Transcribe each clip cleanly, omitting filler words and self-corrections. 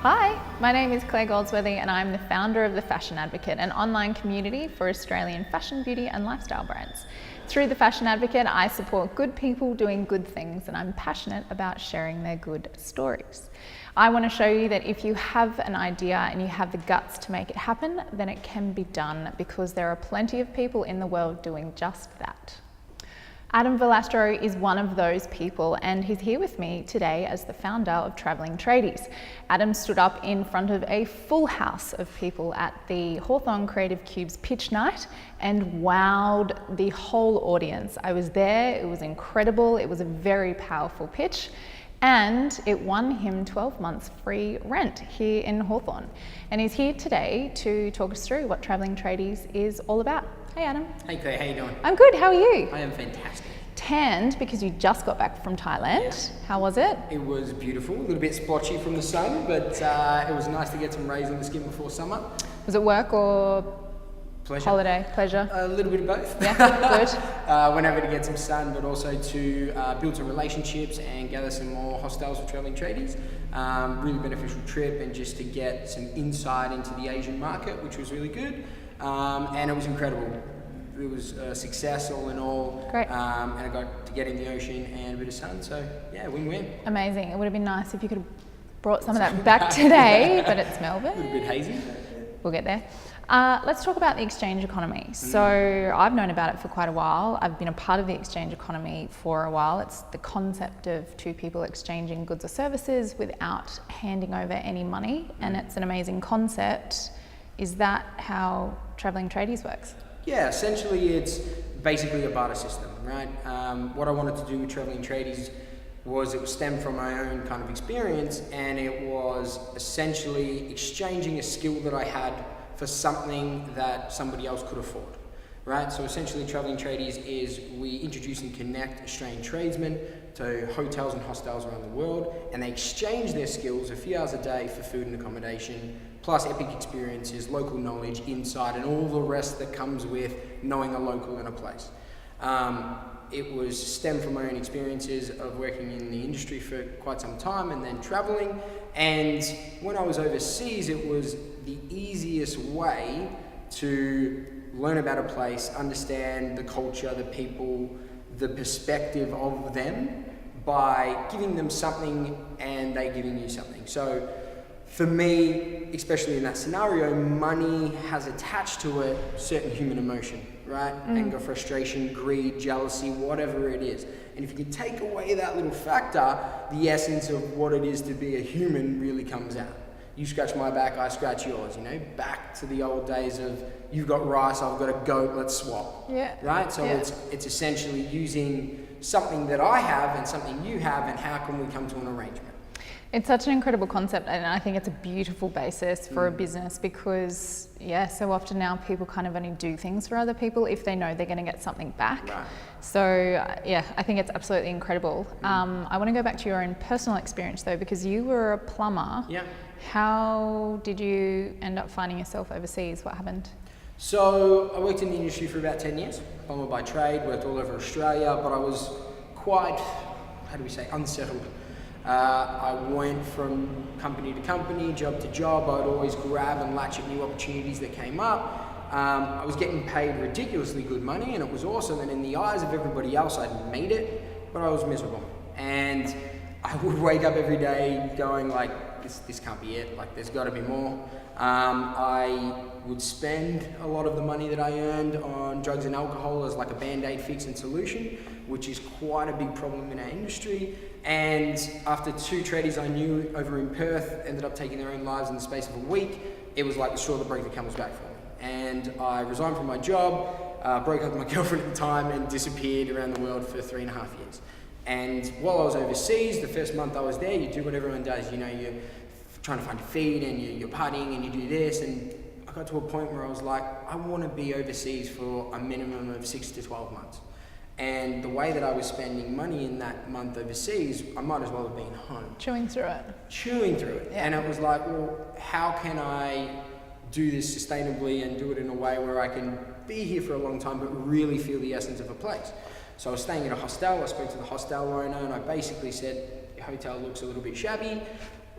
Hi, my name is Claire Goldsworthy and I'm the founder of The Fashion Advocate, an online community for Australian fashion, beauty and lifestyle brands. Through The Fashion Advocate, I support good people doing good things and I'm passionate about sharing their good stories. I want to show you that if you have an idea and you have the guts to make it happen, then it can be done because there are plenty of people in the world doing just that. Adam Valastro is one of those people and he's here with me today as the founder of Travelling Tradies. Adam stood up in front of a full house of people at the Hawthorn Creative Cube's pitch night and wowed the whole audience. I was there, it was incredible, it was a very powerful pitch and it won him 12 months free rent here in Hawthorn. And he's here today to talk us through what Travelling Tradies is all about. Hey Adam. Hey Claire, how you doing? I'm good, how are you? I am fantastic. Tanned because you just got back from Thailand. Yeah. How was it? It was beautiful, a little bit splotchy from the sun, but it was nice to get some rays on the skin before summer. Was it work or pleasure? Holiday, pleasure? A little bit of both. Yeah, good. Went over to get some sun, but also to build some relationships and gather some more hostels for Travelling Tradies. Really beneficial trip and just to get some insight into the Asian market, which was really good. And it was incredible. It was a success all in all. Great. And I got to get in the ocean and a bit of sun, so yeah, win-win. Amazing. It would have been nice if you could have brought some of that back today, but it's Melbourne. A little bit hazy. We'll get there. Let's talk about the exchange economy. So I've known about it for quite a while. I've been a part of the exchange economy for a while. It's the concept of two people exchanging goods or services without handing over any money, and it's an amazing concept. Is that how Travelling Tradies works? Yeah, essentially it's basically a barter system, right? What I wanted to do with Travelling Tradies was it stemmed from my own kind of experience, and it was essentially exchanging a skill that I had for something that somebody else could afford, right? So essentially Travelling Tradies is we introduce and connect Australian tradesmen to hotels and hostels around the world, and they exchange their skills a few hours a day for food and accommodation, plus epic experiences, local knowledge, insight, and all the rest that comes with knowing a local in a place. It was stemmed from my own experiences of working in the industry for quite some time and then traveling. And when I was overseas, it was the easiest way to learn about a place, understand the culture, the people, the perspective of them by giving them something and they giving you something. So for me, especially in that scenario, money has attached to it certain human emotion, right? Anger, frustration, greed, jealousy, whatever it is. And if you can take away that little factor, the essence of what it is to be a human really comes out. You scratch my back, I scratch yours, you know, back to the old days of you've got rice, I've got a goat, let's swap. Yeah. Right? So it's essentially using something that I have and something you have, and how can we come to an arrangement? It's such an incredible concept, and I think it's a beautiful basis for a business because, yeah, so often now people kind of only do things for other people if they know they're going to get something back. Right. So, yeah, I think it's absolutely incredible. I want to go back to your own personal experience though, because you were a plumber. Yeah. How did you end up finding yourself overseas? What happened? So I worked in the industry for about 10 years, plumber by trade, worked all over Australia, but I was quite, unsettled. I went from company to company, job to job. I'd always grab and latch at new opportunities that came up. I was getting paid ridiculously good money and it was awesome, and in the eyes of everybody else I'd made it, but I was miserable. And I would wake up every day going like, this can't be it, like there's gotta be more. I would spend a lot of the money that I earned on drugs and alcohol as like a band-aid fix and solution, which is quite a big problem in our industry. And after 2 tradies I knew over in Perth ended up taking their own lives in the space of a week, it was like the straw that broke the camel's back for me. And I resigned from my job, broke up with my girlfriend at the time, and disappeared around the world for 3.5 years. And while I was overseas, the first month I was there, you do what everyone does, you know, you're trying to find your feed and you're partying and you do this, and I got to a point where I was like, I want to be overseas for a minimum of 6 to 12 months. And the way that I was spending money in that month overseas, I might as well have been home. Chewing through it. Yeah. And it was like, well, how can I do this sustainably and do it in a way where I can be here for a long time but really feel the essence of a place? So I was staying at a hostel. I spoke to the hostel owner and I basically said, your hotel looks a little bit shabby.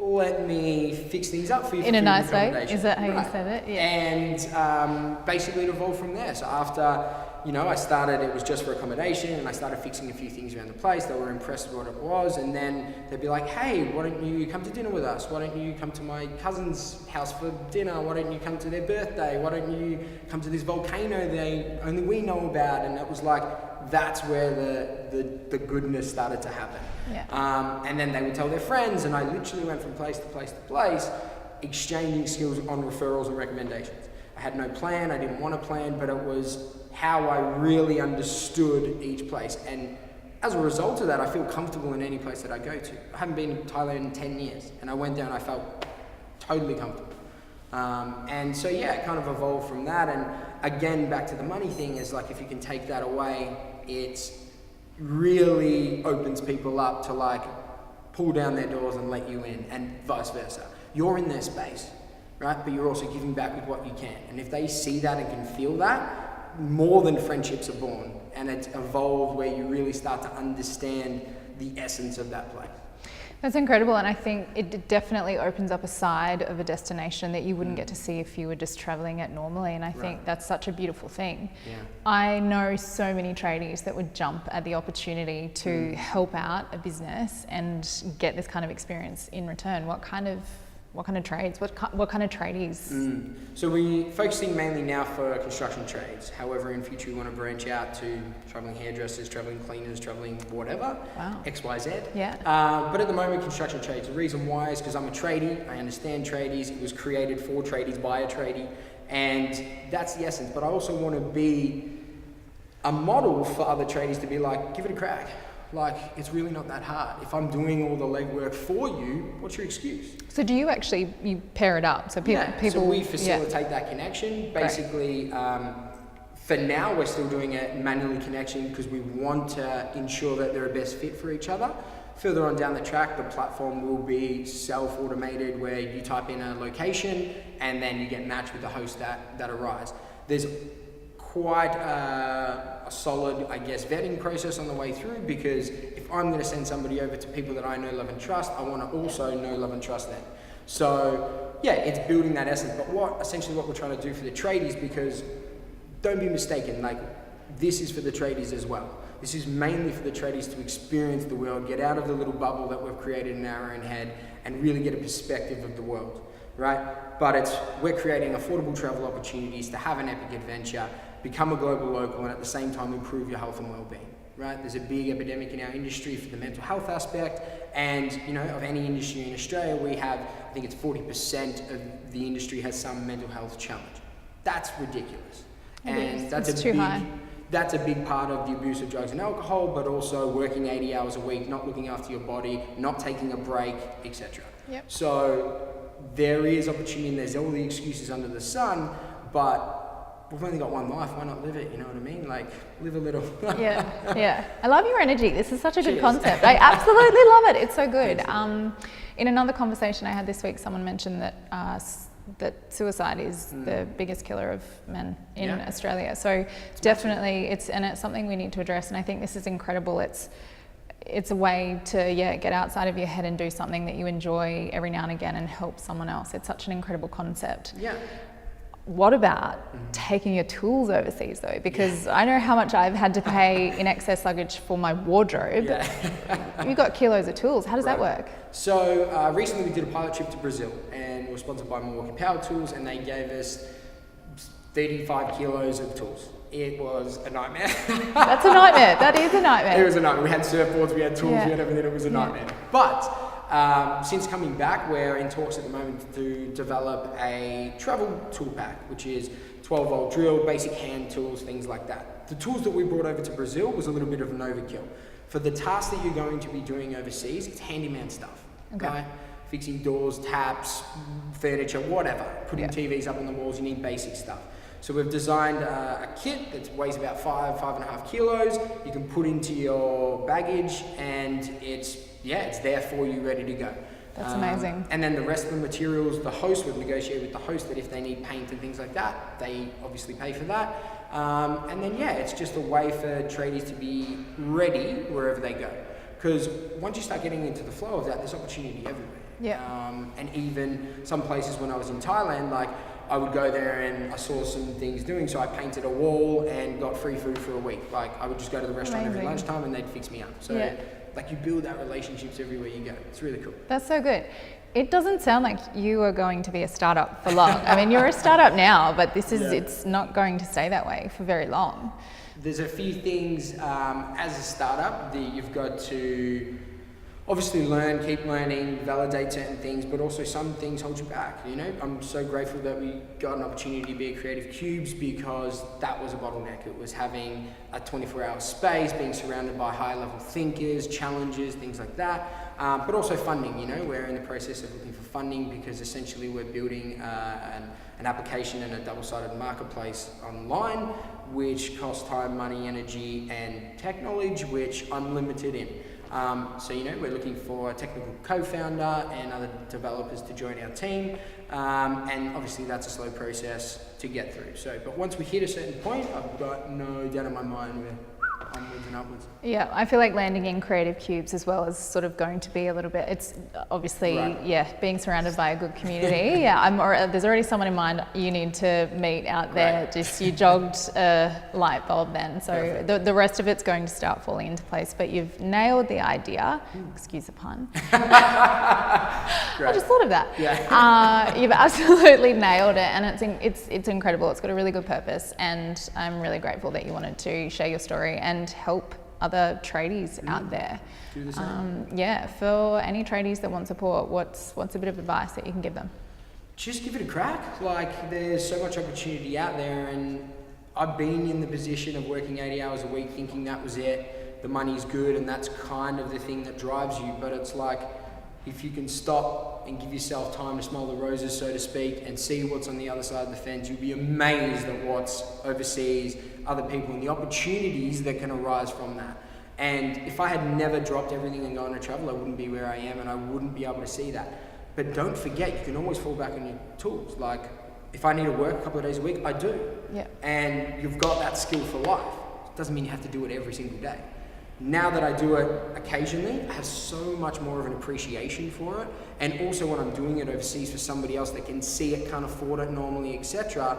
let me fix things up for you. In a nice way? Is that how you said it? Yeah. And basically it evolved from there. So after, I started, it was just for accommodation, and I started fixing a few things around the place. They were impressed with what it was, and then they'd be like, hey, why don't you come to dinner with us? Why don't you come to my cousin's house for dinner? Why don't you come to their birthday? Why don't you come to this volcano only we know about? And it was like, that's where the goodness started to happen. Yeah. And then they would tell their friends, and I literally went from place to place to place, exchanging skills on referrals and recommendations. I had no plan, I didn't want a plan, but it was how I really understood each place. And as a result of that, I feel comfortable in any place that I go to. I haven't been in Thailand in 10 years, and I went down, I felt totally comfortable. And so yeah, it kind of evolved from that. And again, back to the money thing, is like, if you can take that away, it really opens people up to like pull down their doors and let you in, and vice versa. You're in their space, right? But you're also giving back with what you can. And if they see that and can feel that, more than friendships are born, and it's evolved where you really start to understand the essence of that place. That's incredible, and I think it definitely opens up a side of a destination that you wouldn't get to see if you were just travelling it normally, and I think that's such a beautiful thing. Yeah. I know so many tradies that would jump at the opportunity to help out a business and get this kind of experience in return. What kind of trades? What kind of tradies? So we're focusing mainly now for construction trades. However, in future we want to branch out to travelling hairdressers, travelling cleaners, travelling whatever. Wow. XYZ. Yeah. But at the moment, construction trades. The reason why is because I'm a tradie. I understand tradies. It was created for tradies by a tradie, and that's the essence. But I also want to be a model for other tradies to be like, give it a crack. Like, it's really not that hard. If I'm doing all the legwork for you, what's your excuse? So do you pair it up? So people, so we facilitate that connection. Basically, for now, we're still doing a manually connection because we want to ensure that they're a best fit for each other. Further on down the track, the platform will be self-automated, where you type in a location and then you get matched with the host that arrives. There's quite a solid, I guess, vetting process on the way through, because if I'm going to send somebody over to people that I know, love and trust, I want to also know, love and trust them. So yeah, it's building that essence. But essentially what we're trying to do for the tradies, because don't be mistaken, like, this is for the tradies as well. This is mainly for the tradies to experience the world, get out of the little bubble that we've created in our own head, and really get a perspective of the world, right? But we're creating affordable travel opportunities to have an epic adventure, become a global local, and at the same time improve your health and well-being, right? There's a big epidemic in our industry for the mental health aspect, and of any industry in Australia, we have, I think it's 40% of the industry has some mental health challenge. That's ridiculous. And that's too high. That's a big part of the abuse of drugs and alcohol, but also working 80 hours a week, not looking after your body, not taking a break, etc. Yep. So there is opportunity, and there's all the excuses under the sun, but we've only got one life, why not live it? You know what I mean? Like, live a little. Yeah. I love your energy. This is such a good concept. I absolutely love it. It's so good. In another conversation I had this week, someone mentioned that suicide is the biggest killer of men in Australia. So definitely it's something we need to address, and I think this is incredible. It's a way to get outside of your head and do something that you enjoy every now and again and help someone else. It's such an incredible concept. Yeah. What about taking your tools overseas though? Because I know how much I've had to pay in excess luggage for my wardrobe. You've got kilos of tools. How does that work? So recently we did a pilot trip to Brazil, and we were sponsored by Milwaukee Power Tools, and they gave us 35 kilos of tools. It was a nightmare. That's a nightmare. That is a nightmare. It was a nightmare. We had surfboards, we had tools, we had everything. It was a nightmare. But since coming back, we're in talks at the moment to develop a travel tool pack, which is 12-volt drill, basic hand tools, things like that. The tools that we brought over to Brazil was a little bit of an overkill. For the tasks that you're going to be doing overseas, it's handyman stuff. Okay. Fixing doors, taps, furniture, whatever. Putting TVs up on the walls, you need basic stuff. So we've designed a kit that weighs about 5.5 kilos. You can put into your baggage, and it's there for you, ready to go. That's amazing. And then the rest of the materials, the host, we've negotiated with the host that if they need paint and things like that, they obviously pay for that. And then it's just a way for tradies to be ready wherever they go. Because once you start getting into the flow of that, there's opportunity everywhere. And even some places when I was in Thailand, like I would go there and I saw some things doing, so I painted a wall and got free food for a week. Like I would just go to the restaurant every lunchtime and they'd fix me up. So like you build that relationships everywhere you go. It's really cool. That's so good. It doesn't sound like you are going to be a startup for long. I mean, you're a startup now, but this is it's not going to stay that way for very long. There's a few things as a startup that you've got to obviously learn, keep learning, validate certain things, but also some things hold you back. You know, I'm so grateful that we got an opportunity to be at Creative Cubes because that was a bottleneck. It was having a 24-hour space, being surrounded by high-level thinkers, challenges, things like that, but also funding. You know, we're in the process of looking for funding because essentially we're building an application and a double-sided marketplace online, which costs time, money, energy, and tech knowledge, which I'm limited in. So, you know, we're looking for a technical co-founder and other developers to join our team. And obviously that's a slow process to get through. So, but once we hit a certain point, I've got no doubt in my mind we're onwards and upwards. Yeah, I feel like landing in Creative Cubes as well is sort of going to be a little bit, it's obviously, being surrounded by a good community. There's already someone in mind you need to meet out there. Just you jogged a light bulb then. So the rest of it's going to start falling into place, but you've nailed the idea. Excuse the pun. I just thought of that. You've absolutely nailed it, and it's incredible. It's got a really good purpose, and I'm really grateful that you wanted to share your story and help other tradies out there. Do the same. For any tradies that want support, what's a bit of advice that you can give them? Just give it a crack. Like there's so much opportunity out there, and I've been in the position of working 80 hours a week thinking that was it, the money's good, and that's kind of the thing that drives you. But it's like, if you can stop and give yourself time to smell the roses, so to speak, and see what's on the other side of the fence, you'll be amazed at what's overseas, other people, and the opportunities that can arise from that. And if I had never dropped everything and gone to travel, I wouldn't be where I am, and I wouldn't be able to see that. But don't forget, you can always fall back on your tools. Like, if I need to work a couple of days a week, I do. And you've got that skill for life. It doesn't mean you have to do it every single day. Now that I do it occasionally, I have so much more of an appreciation for it. And also when I'm doing it overseas for somebody else that can see it, can't afford it normally, etc.,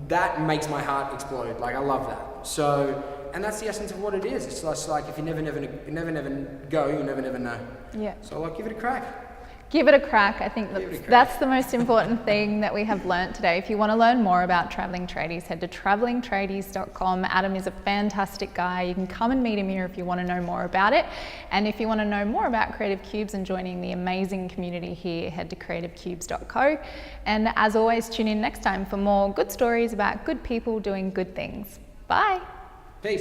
that makes my heart explode. Like, I love that. So, and that's the essence of what it is. It's just like, if you never go, you never know. So like, give it a crack. Give it a crack. I think that's the most important thing that we have learnt today. If you want to learn more about Travelling Tradies, head to travellingtradies.com. Adam is a fantastic guy. You can come and meet him here if you want to know more about it. And if you want to know more about Creative Cubes and joining the amazing community here, head to creativecubes.co. And as always, tune in next time for more good stories about good people doing good things. Bye. Peace.